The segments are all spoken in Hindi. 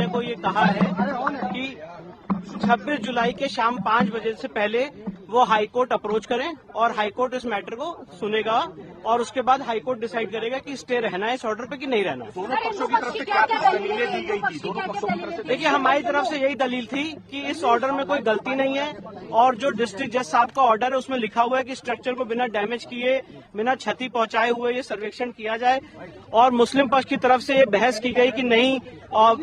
को ये कहा है कि 26 जुलाई के शाम 5 बजे से पहले वो हाईकोर्ट अप्रोच करें और हाईकोर्ट इस मैटर को सुनेगा और उसके बाद हाईकोर्ट डिसाइड करेगा कि स्टे रहना है इस ऑर्डर पे कि नहीं रहना। दोनों पक्षों की तरफ से क्या दलीलें दी गई थी? दोनों पक्षों की तरफ से देखिए, हमारी तरफ से यही दलील थी कि इस ऑर्डर में कोई गलती नहीं है और जो डिस्ट्रिक्ट जज साहब का ऑर्डर है उसमें लिखा हुआ है कि स्ट्रक्चर को बिना डैमेज किए, बिना क्षति पहुंचाए हुए ये सर्वेक्षण किया जाए। और मुस्लिम पक्ष की तरफ से ये बहस की गई कि नहीं,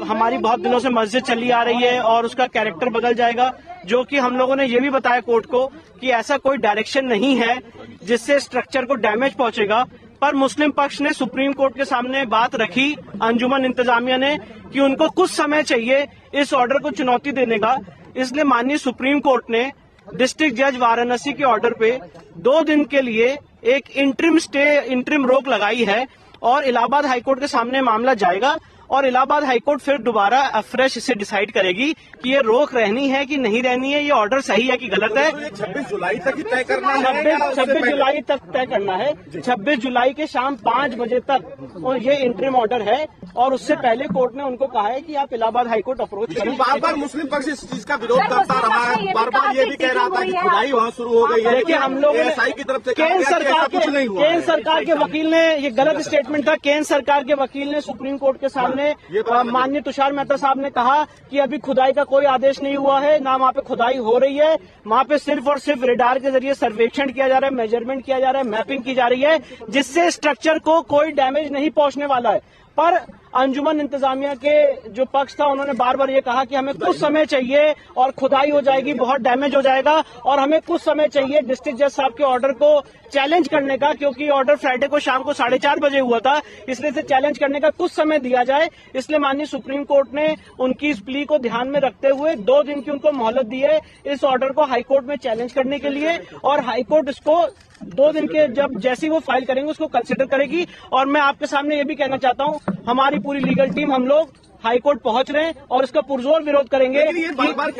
हमारी बहुत दिनों से मस्जिद चली आ रही है और उसका कैरेक्टर बदल जाएगा, जो कि हम लोगों ने ये भी बताया कोर्ट को कि ऐसा कोई डायरेक्शन नहीं है जिससे स्ट्रक्चर को डैमेज पहुंचेगा। पर मुस्लिम पक्ष ने सुप्रीम कोर्ट के सामने बात रखी, अंजुमन इंतजामिया ने, कि उनको कुछ समय चाहिए इस ऑर्डर को चुनौती देने का। इसलिए माननीय सुप्रीम कोर्ट ने डिस्ट्रिक्ट जज वाराणसी के ऑर्डर पे 2 दिन के लिए एक इंटरिम रोक लगाई है और इलाहाबाद हाईकोर्ट के सामने मामला जाएगा और इलाहाबाद हाईकोर्ट फिर दोबारा फ्रेश इसे डिसाइड करेगी कि ये रोक रहनी है कि नहीं रहनी है, ये ऑर्डर सही है कि गलत है। 26 जुलाई तक ही तय करना है। 26 जुलाई तक तय करना है। 26 जुलाई के शाम 5 बजे तक और ये इंटरिम ऑर्डर है और उससे पहले कोर्ट ने उनको कहा है कि आप इलाहाबाद हाईकोर्ट अप्रोच करें। बार बार मुस्लिम पक्ष इस चीज का विरोध करता रहा है, बार बार ये भी कह रहा था कि खुदाई वहाँ शुरू हो गई है। देखिए, हम लोग एएसआई की तरफ से केंद्र सरकार के वकील ने, ये गलत स्टेटमेंट था, केंद्र सरकार के वकील ने सुप्रीम कोर्ट के सामने माननीय तुषार मेहता साहब ने कहा कि अभी खुदाई का कोई आदेश नहीं हुआ है, ना वहाँ पे खुदाई हो रही है, वहाँ पे सिर्फ और सिर्फ रेडार के जरिए सर्वेक्षण किया जा रहा है, मेजरमेंट किया जा रहा है, मैपिंग की जा रही है, जिससे स्ट्रक्चर को कोई डैमेज नहीं पहुंचने वाला है। पर अंजुमन इंतजामिया के जो पक्ष था उन्होंने बार बार ये कहा कि हमें कुछ समय चाहिए और खुदाई हो जाएगी, बहुत डैमेज हो जाएगा और हमें कुछ समय चाहिए डिस्ट्रिक्ट जज साहब के ऑर्डर को चैलेंज करने का, क्योंकि ऑर्डर फ्राइडे को शाम को 4:30 बजे हुआ था, इसलिए इसे चैलेंज करने का कुछ समय दिया जाए। इसलिए माननीय सुप्रीम कोर्ट ने उनकी इस प्ली को ध्यान में रखते हुए 2 दिन की उनको मोहलत दी है इस ऑर्डर को हाईकोर्ट में चैलेंज करने के लिए और हाईकोर्ट इसको 2 दिन के जब जैसी वो फाइल करेंगे उसको कंसिडर करेगी। और मैं आपके सामने ये भी कहना चाहता हूँ, हमारी पूरी लीगल टीम, हम लोग हाईकोर्ट पहुंच रहे हैं और इसका पुरजोर विरोध करेंगे। बार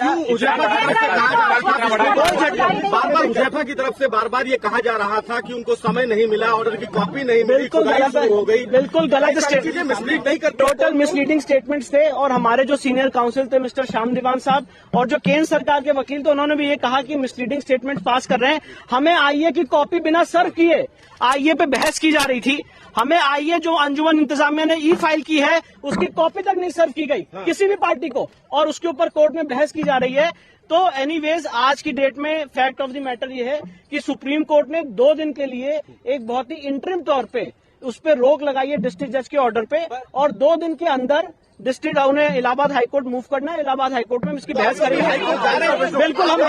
हुजैफा की तरफ से बार बार ये कहा जा रहा था कि उनको समय नहीं मिला, ऑर्डर की कॉपी नहीं मिली, खुदाई हो गई। बिल्कुल गलत स्टेटमेंट, मिसलीड नहीं कर, टोटल मिसलीडिंग स्टेटमेंट्स थे। और हमारे जो सीनियर काउंसिल थे मिस्टर श्याम दीवान साहब और जो केंद्र सरकार के वकील थे, उन्होंने भी ये कहा कि मिसलीडिंग स्टेटमेंट पास कर रहे हैं। हमें आईए की कॉपी बिना सर्व किए आईए पे बहस की जा रही थी, हमें आईए जो अंजुमन इंतजामिया ने फाइल की है उसकी कॉपी तक नहीं सर्व की गई किसी भी पार्टी को और उसके ऊपर कोर्ट में बहस की जा रही है। तो एनीवेज आज की डेट में फैक्ट ऑफ द मैटर ये है कि सुप्रीम कोर्ट ने 2 दिन के लिए एक बहुत ही इंटरिम तौर पे उस पर रोक लगाई है डिस्ट्रिक्ट जज के ऑर्डर पे और 2 दिन के अंदर डिस्ट्रिक्ट उन्हें इलाहाबाद हाईकोर्ट मूव करना है। इलाहाबाद हाईकोर्ट में इसकी बहस करेंगे। बिल्कुल हम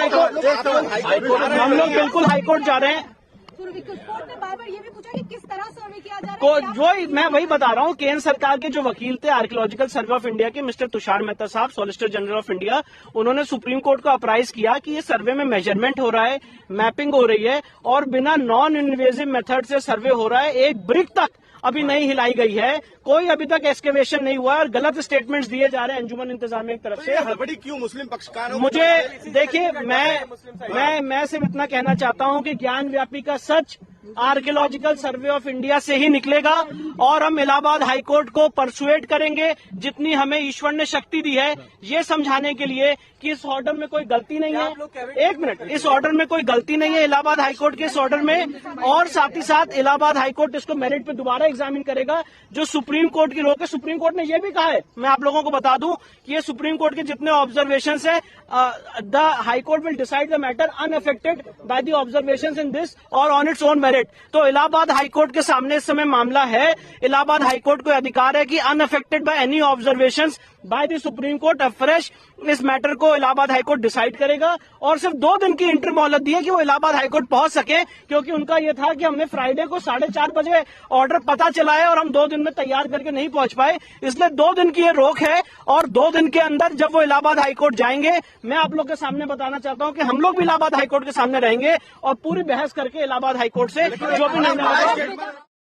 लोग बिल्कुल हाईकोर्ट जा रहे हैं। कोर्ट ने बार बार ये भी पूछा कि किस तरह सर्वे किया जा रहा है। मैं वही बता रहा हूँ, केंद्र सरकार के जो वकील थे आर्कियोलॉजिकल सर्वे ऑफ इंडिया के मिस्टर तुषार मेहता साहब, सॉलिसिटर जनरल ऑफ इंडिया, उन्होंने सुप्रीम कोर्ट को अप्राइज किया कि ये सर्वे में मेजरमेंट हो रहा है, मैपिंग हो रही है और बिना नॉन इन्वेजिव मेथड से सर्वे हो रहा है। एक ब्रिक तक अभी नहीं हिलाई गई है, कोई अभी तक एक्सकेवेशन नहीं हुआ और गलत स्टेटमेंट्स दिए जा रहे हैं अंजुमन इंतजामिया की तरफ से। हड़बड़ी क्यों मुस्लिम पक्षकार? मुझे देखिए, मैं सिर्फ इतना कहना चाहता हूं कि ज्ञान व्यापी का सच आर्कियोलॉजिकल सर्वे ऑफ इंडिया से ही निकलेगा और हम इलाहाबाद हाईकोर्ट को परसुएट करेंगे जितनी हमें ईश्वर ने शक्ति दी है ये समझाने के लिए कि इस ऑर्डर में कोई गलती नहीं है। 1 मिनट, इस ऑर्डर में कोई गलती नहीं है इलाहाबाद हाईकोर्ट के इस ऑर्डर में, और साथ ही साथ इलाहाबाद हाईकोर्ट इसको मेरिट पे दोबारा एग्जामिन करेगा। जो सुप्रीम कोर्ट की रोक है, सुप्रीम कोर्ट ने यह भी कहा है, मैं आप लोगों को बता दूं कि ये सुप्रीम कोर्ट के जितने ऑब्जर्वेशन है, the high court will decide the matter unaffected by the observation in this और ऑन इट्स ओन मेरिट। तो इलाहाबाद हाईकोर्ट के सामने इस समय मामला है, इलाहाबाद हाईकोर्ट को अधिकार है कि unaffected by any observations by the supreme court afresh इस मैटर को इलाहाबाद हाईकोर्ट डिसाइड करेगा और सिर्फ 2 दिन की इंटर मोहलत दी है कि वो इलाहाबाद हाईकोर्ट पहुंच सके, क्योंकि उनका ये था कि हमने फ्राइडे को 4:30 बजे ऑर्डर पता चला है और हम 2 दिन में तैयार करके नहीं पहुंच पाए, इसलिए 2 दिन की ये रोक है और 2 दिन के अंदर जब वो इलाहाबाद हाईकोर्ट जाएंगे, मैं आप लोग के सामने बताना चाहता हूं कि हम लोग भी इलाहाबाद हाईकोर्ट के सामने रहेंगे और पूरी बहस करके इलाहाबाद हाईकोर्ट से जो भी निर्णय